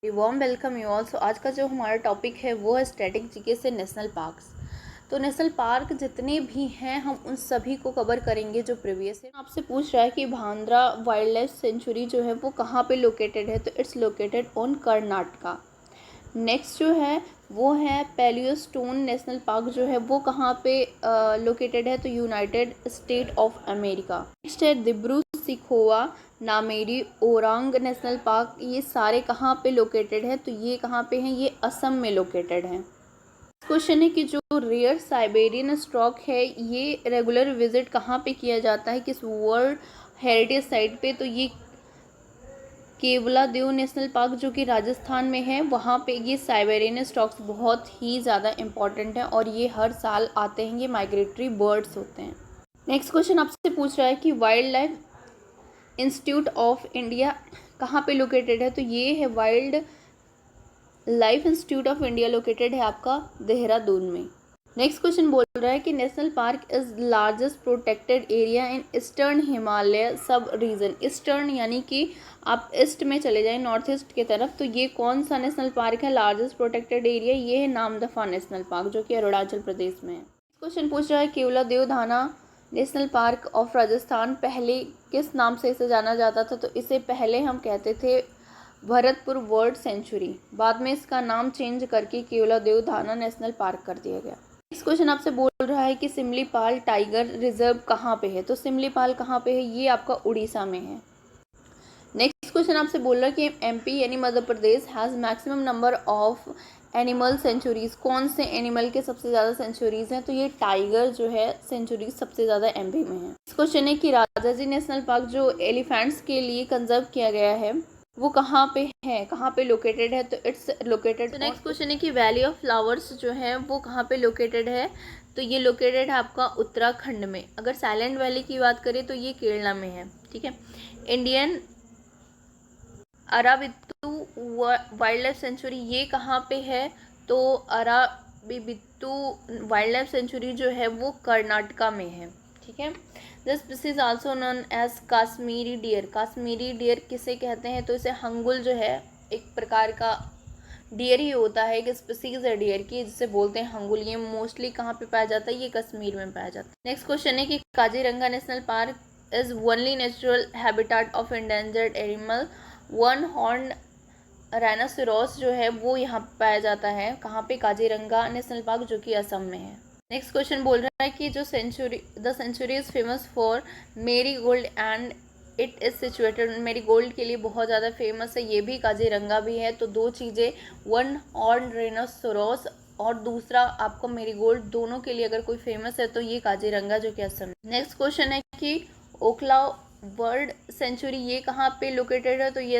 Warm welcome you all. आज का जो हमारा टॉपिक है वो है स्टैटिक जीके से नेशनल पार्क्स। तो नेशनल पार्क जितने भी हैं हम उन सभी को कवर करेंगे जो प्रीवियस है। आपसे पूछ रहा है कि भांद्रा वाइल्ड लाइफ सेंचुरी जो है वो कहाँ पे लोकेटेड है, तो it's located on Karnataka. Next जो है वो है पैलियोस्टोन नेशनल पार्क जो है वो कहाँ पे लोकेटेड है, तो United state of America. Next है दिब्रू सिखोवा नामेरी ओरांग नेशनल पार्क। ये सारे कहाँ पे लोकेटेड है, तो ये कहाँ पे हैं, ये असम में लोकेटेड हैं। क्वेश्चन है कि जो रेयर साइबेरियन स्टॉक है ये रेगुलर विजिट कहाँ पे किया जाता है, किस वर्ल्ड हेरिटेज साइट पे, तो ये केवलादेव नेशनल पार्क जो कि राजस्थान में है, वहाँ पे ये साइबेरियन स्टॉक्स बहुत ही ज़्यादा इंपॉर्टेंट हैं और ये हर साल आते हैं। ये माइग्रेटरी बर्ड्स होते हैं। नेक्स्ट क्वेश्चन आपसे पूछ रहा है कि wild life institute of India कहाँ पे लोकेटेड है, तो ये है wild life institute of India located है आपका देहरादून में। नेक्स्ट क्वेश्चन बोल रहा है कि national park is largest protected area in eastern Himalaya सब रीजन। ईस्टर्न यानी कि आप ईस्ट में चले जाएं, नॉर्थ ईस्ट की तरफ, तो ये कौन सा नेशनल पार्क है लार्जेस्ट प्रोटेक्टेड एरिया, ये है नामदफा नेशनल पार्क जो कि अरुणाचल प्रदेश में है। क्वेश्चन पूछ रहा है केवलादेव धाना नेशनल पार्क ऑफ राजस्थान पहले किस नाम से इसे जाना जाता था, तो इसे पहले हम कहते थे भरतपुर बर्ड सेंचुरी। बाद में इसका नाम चेंज करके केवलादेव धाना नेशनल पार्क कर दिया गया। नेक्स्ट क्वेश्चन आपसे बोल रहा है कि सिमलीपाल टाइगर रिजर्व कहाँ पे है, तो सिमलीपाल कहाँ पे है, ये आपका उड़ीसा में है। नेक्स्ट क्वेश्चन आपसे बोल रहा है कि एमपी यानी Madhya Pradesh has maximum number of animal sanctuaries. कौन से एनिमल के सबसे ज़्यादा सेंचुरीज हैं, तो ये टाइगर जो है सेंचुरीज सबसे ज़्यादा एमपी में है। नेक्स्ट क्वेश्चन है कि राजाजी नेशनल पार्क जो एलिफेंट्स के लिए कंजर्व किया गया है वो कहाँ पे है, कहाँ पे लोकेटेड है, तो इट्स लोकेटेड। नेक्स्ट क्वेश्चन है कि वैली ऑफ फ्लावर्स जो है वो कहाँ पे लोकेटेड है, तो ये लोकेटेड है आपका उत्तराखंड में। अगर साइलेंट वैली की बात करें तो ये केरला में है। ठीक है। इंडियन अराबित्तू वाइल्ड लाइफ सेंचुरी ये कहाँ पे है, तो अराबिबित्तू वाइल्ड लाइफ सेंचुरी जो है वो कर्नाटका में है। ठीक है। This species also known as Kashmiri deer. Kashmiri deer किसे कहते हैं, तो इसे हंगुल जो है एक प्रकार का डियर ही होता है, एक स्पीसीज है डियर की जिसे बोलते हैं हंगुल। ये मोस्टली कहाँ पे पाया जाता है, ये कश्मीर में पाया जाता है। नेक्स्ट क्वेश्चन है कि Kaziranga national park is only natural habitat of endangered animal one horn rhinoceros जो है वो यहाँ पाया जाता है। कहाँ पे, काजीरंगा नेशनल पार्क जो कि असम में है। नेक्स्ट क्वेश्चन बोल रहा है कि जो the sanctuary is famous for marigold and it is situated. Marigold के लिए बहुत ज़्यादा फेमस है, ये भी काजीरंगा भी है। तो दो चीज़ें, वन हॉर्न राइनोसेरोस और दूसरा आपको मेरी गोल्ड, दोनों के लिए अगर कोई फेमस है तो ये काजीरंगा जो कि असम। नेक्स्ट क्वेश्चन है कि ओखला बर्ड सेंचुरी ये कहाँ पे लोकेटेड है, तो ये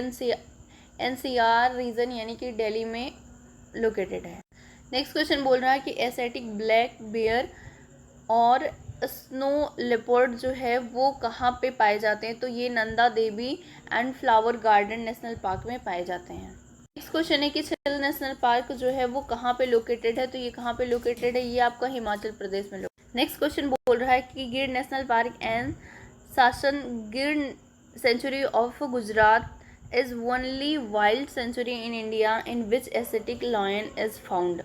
एनसीआर रीजन यानी कि दिल्ली में लोकेटेड है। नेक्स्ट क्वेश्चन बोल रहा है कि एशियाटिक ब्लैक बेयर और स्नो लेपर्ड जो है वो कहाँ पे पाए जाते हैं, तो ये Nanda Devi and flower garden national park में पाए जाते हैं। नेक्स्ट क्वेश्चन है कि छिल नेशनल पार्क जो है वो कहाँ पे लोकेटेड है, तो ये कहाँ पे लोकेटेड है, ये आपका हिमाचल प्रदेश में लोकेटेड। नेक्स्ट क्वेश्चन बोल रहा है कि गिर national park and Sasan Gir sanctuary of Gujarat is only wild sanctuary in India in which asiatic lion is found।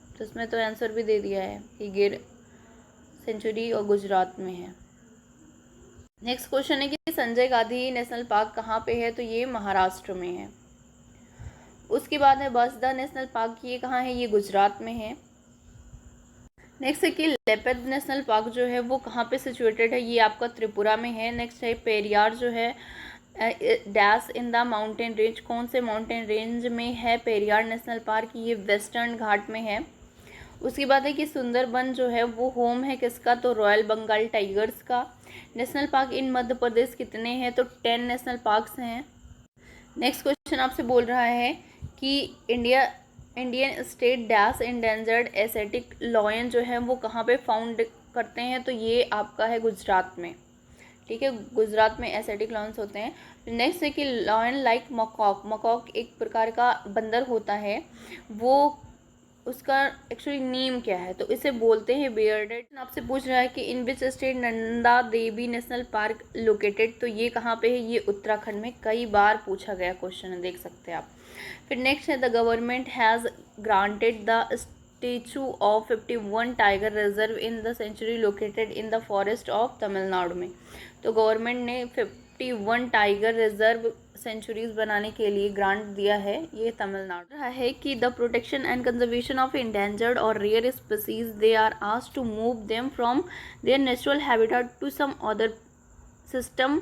तो इसमें तो आंसर भी दे दिया है कि गिर सेंचुरी और गुजरात में है। नेक्स्ट क्वेश्चन है कि संजय गांधी नेशनल पार्क कहाँ पे है, तो ये महाराष्ट्र में है। उसके बाद है बसदा नेशनल पार्क, ये कहाँ है, ये गुजरात में है। नेक्स्ट है कि लेपर्ड नेशनल पार्क जो है वो कहाँ पे सिचुएटेड है, ये आपका त्रिपुरा में है। नेक्स्ट है पेरियार जो है dash in the mountain range, कौन से माउंटेन रेंज में है पेरियार नेशनल पार्क, ये वेस्टर्न घाट में है। उसकी बात है कि सुंदरबन जो है वो होम है किसका, तो रॉयल बंगाल टाइगर्स का। नेशनल पार्क इन मध्य प्रदेश कितने हैं, तो 10 नेशनल पार्क्स हैं। नेक्स्ट क्वेश्चन आपसे बोल रहा है कि Indian state dash endangered Asiatic lion जो है वो कहाँ पे फाउंड करते हैं, तो ये आपका है गुजरात में। ठीक है, गुजरात में एशियाटिक लॉयंस होते हैं। नेक्स्ट है कि लॉयन लाइक मकॉक। मकॉक एक प्रकार का बंदर होता है, वो उसका एक्चुअली नेम क्या है, तो इसे बोलते हैं बियर्डेड। आपसे पूछ रहा है कि in which state Nanda Devi national park located, तो ये कहाँ पे है, ये उत्तराखंड में। कई बार पूछा गया क्वेश्चन है, देख सकते हैं आप। फिर नेक्स्ट है the government has granted the statue of 51 tiger reserve in the sanctuary located in the forest of Tamil Nadu में। तो गवर्नमेंट ने 51 टाइगर रिजर्व सेंचुरीज बनाने के लिए ग्रांट दिया है, ये तमिलनाडु है कि the protection and conservation of endangered और rare species they are asked to move them from their natural habitat to some other system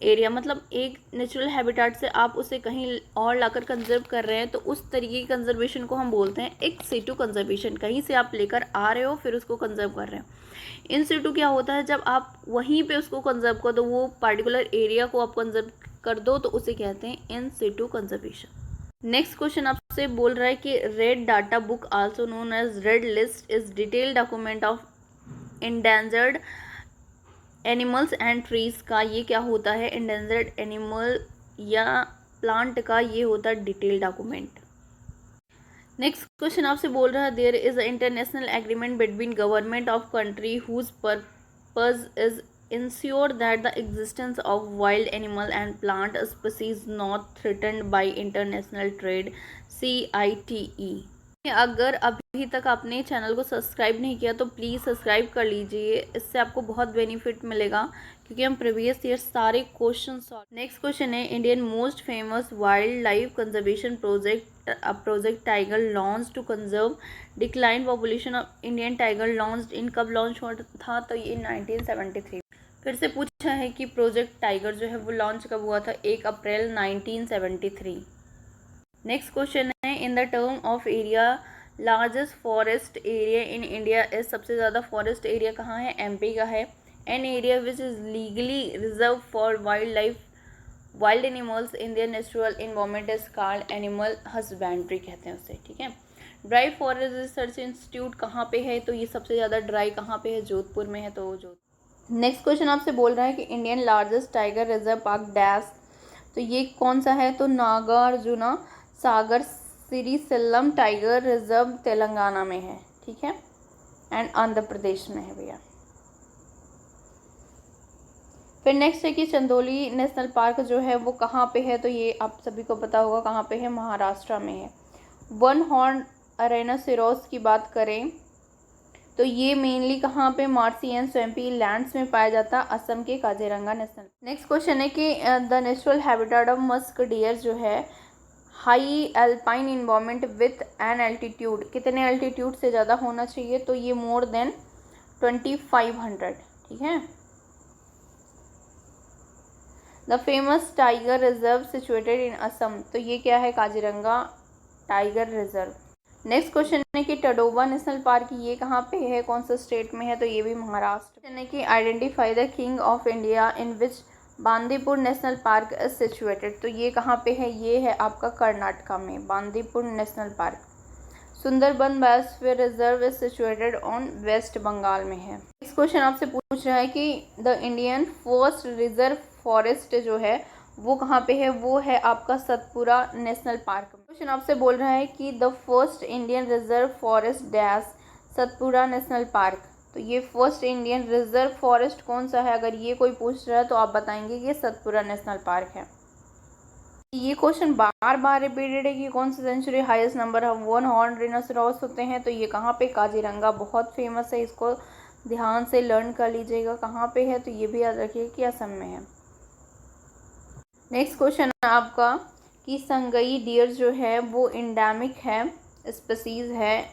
area. मतलब एक नेचुरल हैबिटेट से आप उसे कहीं और लाकर कंजर्व कर रहे हैं, तो उस तरीके की कंजर्वेशन को हम बोलते हैं एक सिटू कंजर्वेशन। कहीं से आप लेकर आ रहे हो फिर उसको कंजर्व कर रहे हो। इन सिटू क्या होता है, जब आप वहीं पे उसको कंजर्व कर दो, वो पार्टिकुलर एरिया को आप कंजर्व कर दो, तो उसे कहते हैं in situ conservation. Next question आपसे बोल रहा है कि red data book also known as red list is detailed document of endangered animals and trees का ये क्या होता है, इंडेंजर्ड एनिमल या प्लांट का ये होता है डिटेल डॉक्यूमेंट। नेक्स्ट क्वेश्चन आपसे बोल रहा है there is a international agreement between government of country whose purpose is ensure that the existence of wild animal and plant species not threatened by international trade CITE। अगर अभी तक आपने channel को subscribe नहीं किया तो प्लीज़ सब्सक्राइब कर लीजिए, इससे आपको बहुत बेनिफिट मिलेगा क्योंकि हम प्रीवियस ईयर सारे क्वेश्चन सॉल्व। नेक्स्ट क्वेश्चन है Indian most famous wildlife conservation project tiger launch to conserve decline population of Indian tiger launch in कब लॉन्च हुआ था, तो ये 1973। फिर से पूछा है कि प्रोजेक्ट टाइगर जो है वो लॉन्च कब हुआ था, 1 अप्रैल 1973। नेक्स्ट क्वेश्चन है in the term of area largest forest area in India is, सबसे ज़्यादा फॉरेस्ट एरिया कहाँ है, MP का है। An area which is legally reserve for wild animals in their natural environment is called animal husbandry कहते हैं उसे, ठीक है। ड्राई फॉरेस्ट रिसर्च इंस्टीट्यूट कहाँ पे है, तो ये सबसे ज़्यादा ड्राई कहाँ पे है, जोधपुर में है, तो जोधपुर। नेक्स्ट क्वेश्चन आपसे बोल रहा है कि Indian largest tiger reserve park dash, तो ये कौन सा है, तो नागार्जुना सागर श्रीशैलम टाइगर रिजर्व तेलंगाना में है, ठीक है, एंड आंध्र प्रदेश में है भैया। फिर नेक्स्ट है कि चंदोली नेशनल पार्क जो है वो कहाँ पे है, तो ये आप सभी को पता होगा कहाँ पे है, महाराष्ट्र में है। वन हॉर्न राइनोसेरोस की बात करें तो ये मेनली कहाँ पे, मार्सी एंड स्वैम्पी लैंड्स में पाया जाता है, असम के काजीरंगा नेशनल। नेक्स्ट क्वेश्चन है कि the natural habitat of musk deer जो है high alpine environment with an altitude, कितने एल्टीट्यूड से ज़्यादा होना चाहिए, तो ये मोर देन 2500, ठीक है। The famous tiger reserve situated in Assam, तो ये क्या है, Kaziranga tiger reserve. Next question है कि टडोबा नेशनल पार्क ये कहाँ पे है, कौन सा स्टेट में है, तो ये भी महाराष्ट्र। है कि identify the king of India in which Bandipur national park is situated, तो ये कहाँ पे है, ये है आपका कर्नाटका में, Bandipur national park. Sundarban biosphere reserve is situated on West Bengal में है। इस क्वेश्चन आपसे पूछ रहा है कि the Indian first reserve forest जो है वो कहाँ पे है, वो है आपका सतपुरा नेशनल पार्क। क्वेश्चन आपसे बोल रहा है कि the first Indian reserve forest dash Satpura national park, तो ये फर्स्ट इंडियन रिजर्व फॉरेस्ट कौन सा है, अगर ये कोई पूछ रहा है तो आप बताएंगे कि ये सतपुरा नेशनल पार्क है। ये क्वेश्चन बार बार रिपीटेड है कि कौन सी sanctuary highest number of one horn rhinoceros होते हैं, तो ये कहाँ पे, काजीरंगा, बहुत फेमस है, इसको ध्यान से लर्न कर लीजिएगा कहाँ पे है, तो ये भी याद रखिए कि असम में है। नेक्स्ट क्वेश्चन है आपका कि संगई डियर जो है वो इंडेमिक है, स्पीसीज है,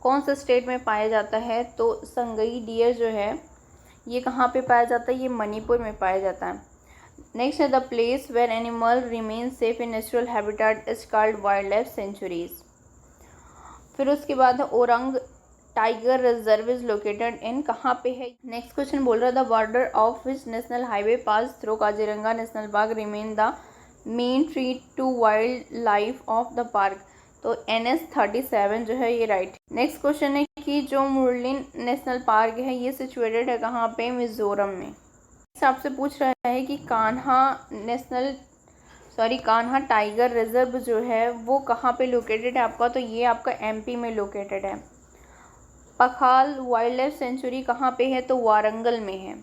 कौन से स्टेट में पाया जाता है, तो संगई डियर जो है ये कहाँ पे पाया जाता है, ये मणिपुर में पाया जाता है। नेक्स्ट है the place where animal remain safe in natural habitat is called wildlife sanctuaries. फिर उसके बाद Orang tiger reserve is located in, कहाँ पे है। नेक्स्ट क्वेश्चन बोल रहा है the border of which national highway pass through Kaziranga national park remain the main threat to wildlife of the park, तो NS-37 जो है ये राइट। नेक्स्ट क्वेश्चन है कि जो मुरलिन नेशनल पार्क है ये सिचुएटेड है कहाँ पे, मिजोरम में। आपसे पूछ रहा है कि कान्हा टाइगर रिजर्व जो है वो कहाँ पे लोकेटेड है आपका, तो ये आपका MP में लोकेटेड है। पखाल वाइल्ड लाइफ सेंचुरी कहाँ पे है, तो वारंगल में है।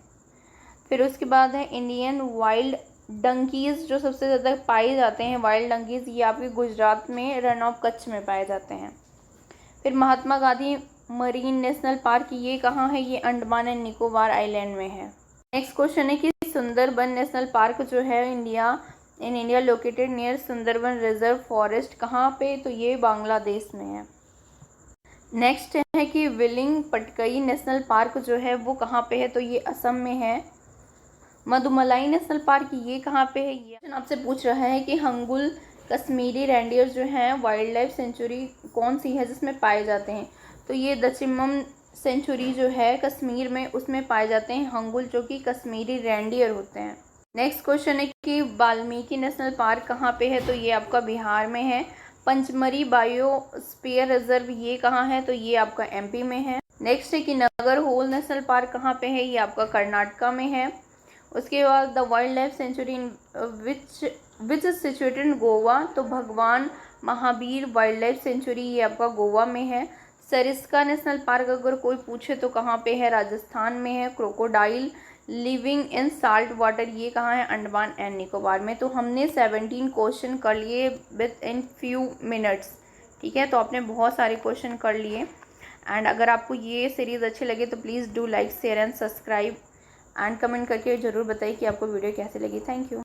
फिर उसके बाद है इंडियन वाइल्ड डंकीज़ जो सबसे ज़्यादा पाए जाते हैं, वाइल्ड डंकीज़, ये आपके गुजरात में रन ऑफ कच्छ में पाए जाते हैं। फिर Mahatma Gandhi marine national park, ये कहाँ है? ये अंडमान एंड निकोबार आइलैंड में है। नेक्स्ट क्वेश्चन है कि सुंदरबन नेशनल पार्क जो है in India located near Sundarban reserve forest, कहाँ पे? तो ये बांग्लादेश में है। नेक्स्ट है कि विलिंग पटकई नेशनल पार्क जो है वो कहाँ पे है? तो ये असम में है। मधुमलाई नेशनल पार्क, ये कहाँ पे है? ये आपसे पूछ रहा है कि हंगुल कश्मीरी रेंडियर जो हैं वाइल्ड लाइफ सेंचुरी कौन सी है जिसमें पाए जाते हैं? तो ये दचिमम सेंचुरी जो है कश्मीर में, उसमें पाए जाते हैं हंगुल, जो कि कश्मीरी रेंडियर होते हैं। नेक्स्ट क्वेश्चन है कि वाल्मीकि नेशनल पार्क कहाँ पे है? तो ये आपका बिहार में है। पंचमरी बायोस्फीयर रिजर्व, ये कहाँ है? तो ये आपका एमपी में है। नेक्स्ट है कि नागरहोल नेशनल पार्क कहाँ पे है? ये आपका कर्नाटका में है। उसके बाद the wild life sanctuary in which is situated in Goa, तो भगवान महावीर वाइल्ड लाइफ सेंचुरी, ये आपका गोवा में है। सरिस्का नेशनल पार्क अगर कोई पूछे तो कहाँ पे है? राजस्थान में है। Crocodile living in salt water, ये कहाँ है? अंडमान एंड निकोबार में। तो हमने 17 क्वेश्चन कर लिए विद इन फ्यू मिनट्स, ठीक है। तो आपने बहुत सारे क्वेश्चन कर लिए। एंड अगर आपको ये सीरीज़ अच्छी लगे तो please do like share and subscribe and comment करके ज़रूर बताइए कि आपको वीडियो कैसी लगी। Thank you.